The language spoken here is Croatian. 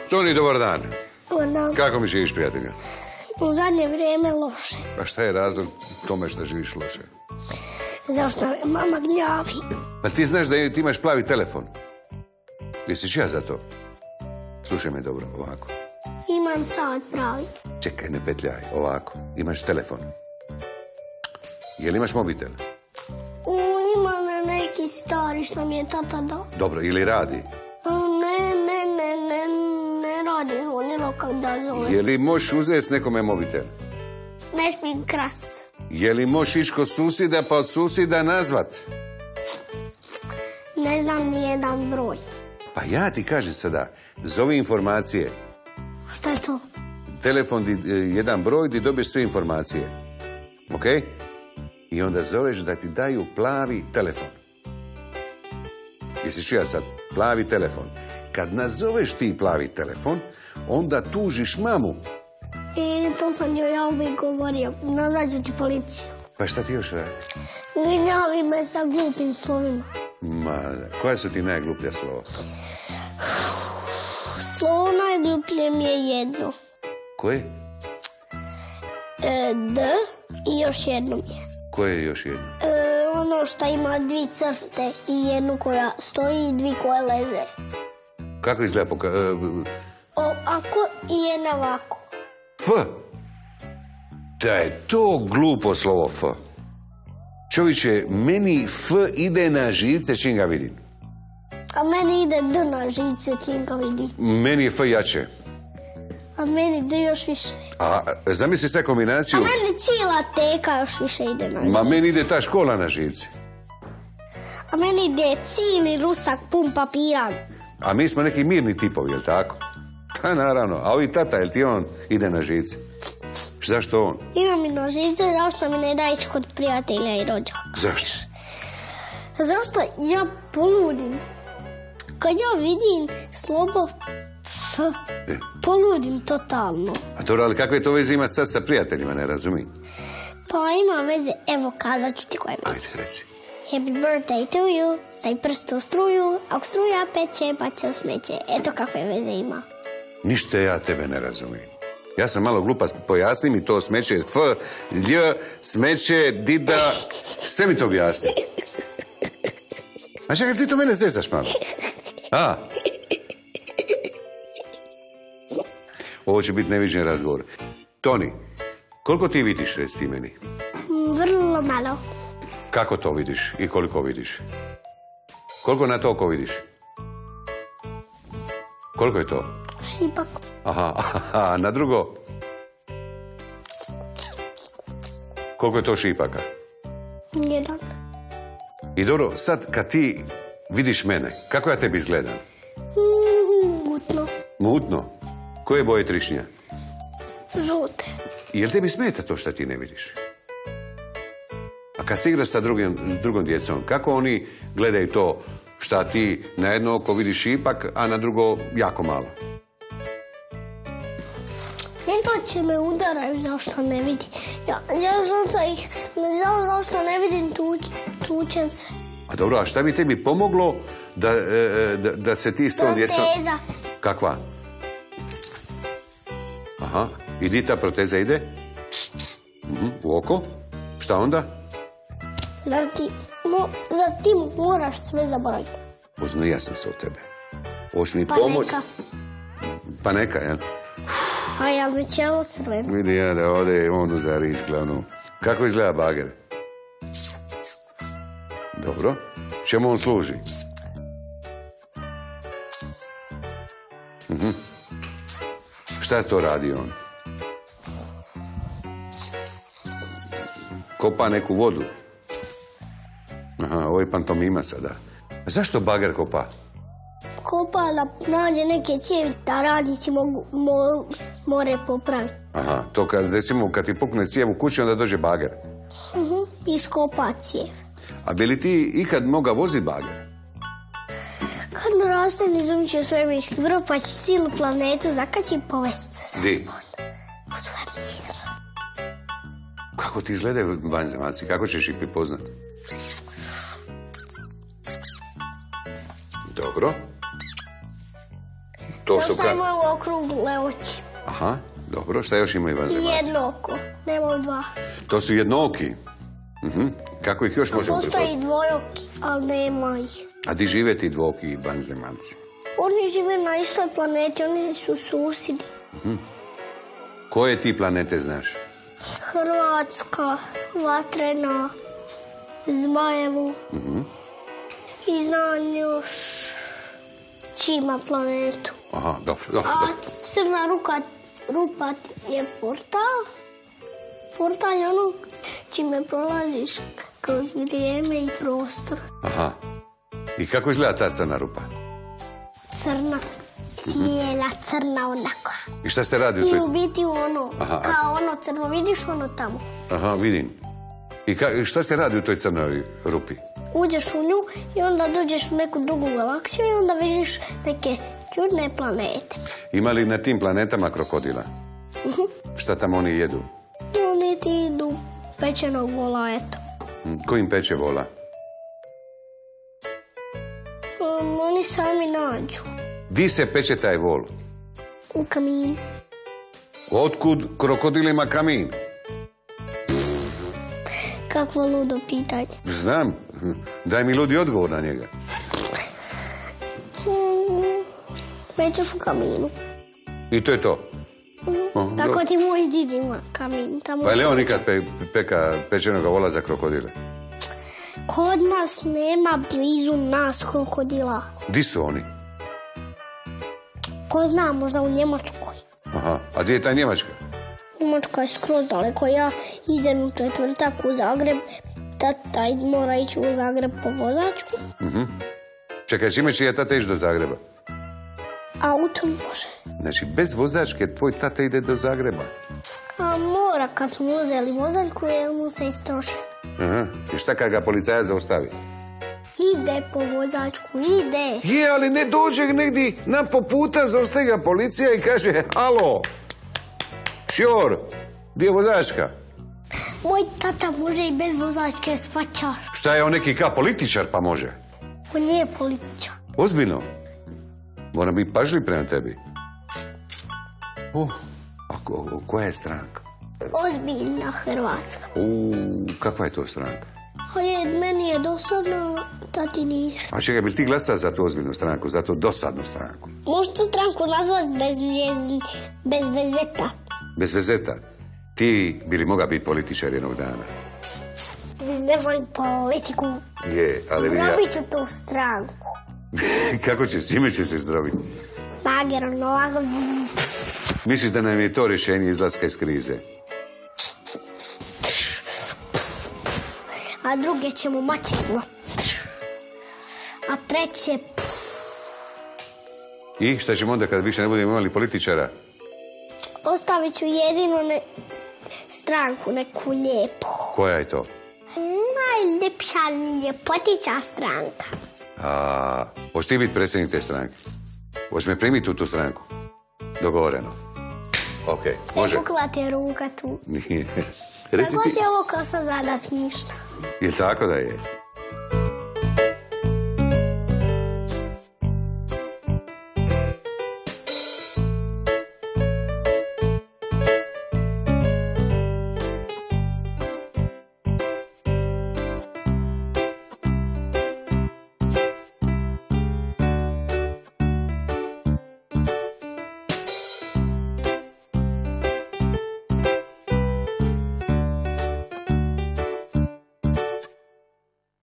Toni, dobar dan. Dobar dan. Kako mi živiš, prijatelju? U zadnje vrijeme loše. Pa šta je razlog tome što živiš loše? Zašto me mama gnjavi? Pa ti znaš da ti imaš plavi telefon. Jesi čija za to? Slušaj me dobro, ovako. Imam sat pravi. Čekaj, ne petljaj, ovako. Imaš telefon. Je li imaš mobitel? Ima neki stari što mi je tata dao. Dobro, ili radi? Ne radi, on je lokal da zove. Je li možeš uzeti nekome mobitel? Ne smijem krast. Je li možeš ići kod susjeda pa od susjeda nazvat? Ne znam ni jedan broj. Pa ja ti kažem sada, zovi informacije. Šta je to? Telefon, jedan broj gdje dobiješ sve informacije. Ok? I onda zoveš da ti daju plavi telefon. Jesi čuja sad? Plavi telefon. Kad nazoveš ti plavi telefon, onda tužiš mamu. I to sam joj ja uvijek govorio. Nazvaću ti policiju. Pa šta ti još radi? Gnjavi me sa glupim slovima. Ma, koja su ti najgluplja slova? Slovo najgluplje mi je jedno. Koje? D i još jedno mi je. Koje je još jedno? Ono što ima dvi crte i jednu koja stoji i dvi koje leže. Kako izgleda Ovako i jedna ovako. F. Da je to glupo slovo F. Čovječe, meni F ide na živce čim ga vidim. A meni ide D na živce čim ga vidim. Meni je F jače. A meni D još više. A zamisli sad kombinaciju... A meni cijela teka još više ide na živce. Ma meni ide ta škola na živce. A meni ide cijeli rusak pun papira. A mi smo neki mirni tipovi, jel tako? Pa naravno. A ovi tata, jel ti on ide na živce? Zašto on? Imam i na živce, zašto mi ne da ići kod prijatelja i rođaka. Zašto? Zašto ja poludim. Kad ja vidim slovo F, poludim totalno. A dobro, ali kakve to veze ima sad sa prijateljima, ne razumijem? Pa ima veze, evo kazat ću ti koje veze. Ajde, reci. Happy birthday to you, stavi prst u struju, ako struja peče, baci se u smeće. Eto kakve veze ima. Ništa ja tebe ne razumijem. Ja sam malo glupa, pojasni mi to smeće, F, Lj, smeće, dida, sve mi to objasni. A čekaj, ti to mene zezaš malo. A? Ovo će biti neviđen razgovor. Toni, koliko ti vidiš, reci ti meni? Vrlo malo. Kako to vidiš i koliko vidiš? Koliko na to oko vidiš? Koliko je to? Šipak. Aha, a na drugo? Koliko je to šipaka? Jedan. I dobro, sad kad ti vidiš mene, kako ja tebi izgledam? Mutno. Mutno? Koje boje trišnja? Žute. Jel tebi smeta to što ti ne vidiš? A kad se igraš sa drugom djecom, kako oni gledaju to šta ti na jedno oko vidiš ipak, a na drugo jako malo? Inače me udaraju zašto ne vidi. Ja zašto ne vidim, tučem se. A dobro, a šta bi tebi pomoglo da se ti s tom djecom... Proteza. Kakva? Aha, i di ta proteza ide? U oko? Šta onda? Zar ti moraš sve zaboraviti? Poznao sam se od tebe. Hoćeš mi Pa pomoć? neka. Pa neka, jel? A ja mi ćelo crveno. Vidi ja da ode on za riž glavnu. Kako izgleda bager? Dobro. Čemu on služi? Šta to radi on? Kopa neku vodu. Aha, ovo je pantomima sada. A zašto bager kopa? Kopa da nađe neke cijevi da radnici more popraviti. Aha, to recimo kad ti pukne cijev u kući, onda dođe bager. Iskopa cijev. A bi li ti ikad mogao voziti bager? Kad naraste nizum će svemirski brod, pa će cijelu planetu zakaći i povesti se Di? u svemir. Kako ti izgledaju vanzemaljci? Kako ćeš ih prepoznati? Dobro. To su Dosta imaju okrugle oči. Aha, dobro. Šta još imaju I vanzemaljci? jedno oko. Nemaju dva. To su jednooki. Kako ih još možemo Postoji prepoznati? i dvojoki, ali nema ih. A di žive ti dvoki vanzemaljci? Oni žive na istoj planeti, oni su susjedi. Koje ti planete znaš? Hrvatska, Vatrena, Zmajevu. I znam još Čima planetu. Aha, dobro, dobro. A crna rupa je portal. Portal je ono čime prolaziš kroz vrijeme i prostor. Aha. I kako izgleda ta crna rupa? Crna. Cijela crna onako. I šta se radi u I toj... u biti ono, Aha. kao ono crno, vidiš ono tamo. Aha, vidim. I šta se radi u toj crnoj rupi? Uđeš u nju i onda dođeš u neku drugu galaksiju i onda vidiš neke čudne planete. Ima li na tim planetama krokodila? Šta tamo oni jedu? Oni ti idu pečenog vola, eto. Ko im peče vola? Oni sami nađu Di se peče taj vol? u kaminu. Otkud krokodilima kamin? Kakvo ludo pitanje. Znam. Daj mi ludi odgovor na njega. Pečeš u kaminu. I to je to. Tako ti moj did ima kamin. Tamo Pa je li on nikad peka pečenog vola za krokodile? Kod nas nema blizu nas krokodila. Di su oni? Ko zna, možda u Njemačkoj. Aha. A gdje je ta Njemačka? Njemačka je skroz daleko. Ja idem u četvrtak u Zagreb. Tata mora ići u Zagreb po vozačku. Čekaj, čime će ja tata ići do Zagreba? Autom može. Znači, bez vozačke tvoj tata ide do Zagreba. A mora kad smo uzeli vozačku jer mu se istroši. Aha. I šta kad ga policajac zaustavi? Ide po vozačku, ide. Je, ali ne dođe negdje na po puta, zaustavi ga policija i kaže: alo, šjor, gdje je vozačka? Moj tata može i bez vozačke, svačar. Šta je on neki ka političar pa može? On nije političar. Ozbiljno? Moram biti pažljiv prema tebi. A koja je stranka? Ozbiljna Hrvatska. Kakva je to stranka? Meni je dosadno, tati nije. A čekaj, bi ti glasa za tu ozbiljnu stranku, za tu dosadnu stranku? Možeš tu stranku nazvati bez vezeta. Bez vezeta. Ti bi li mogao biti političar jednog dana? Ne volim politiku. Je, ali ja... Zdrobit ću tu stranku. Kako će, s ime će se zdrobiti? Bagerom, ovako. Misliš da nam je to rješenje izlaska iz krize? A druge ćemo mačekno. A treće... I šta ćemo onda kad više ne budemo imali političara? Ostavit ću jedino stranku, neku lijepu. Koja je to? Najljepša ljepotica stranka. Hoćeš ti biti predsjednik te stranke? Hoćeš me primiti u tu stranku? Dogovoreno. Ok, može. Pukla ti je ruka tu. Nije. Tako ti je ovo kosa zada smišna. Ili tako da je?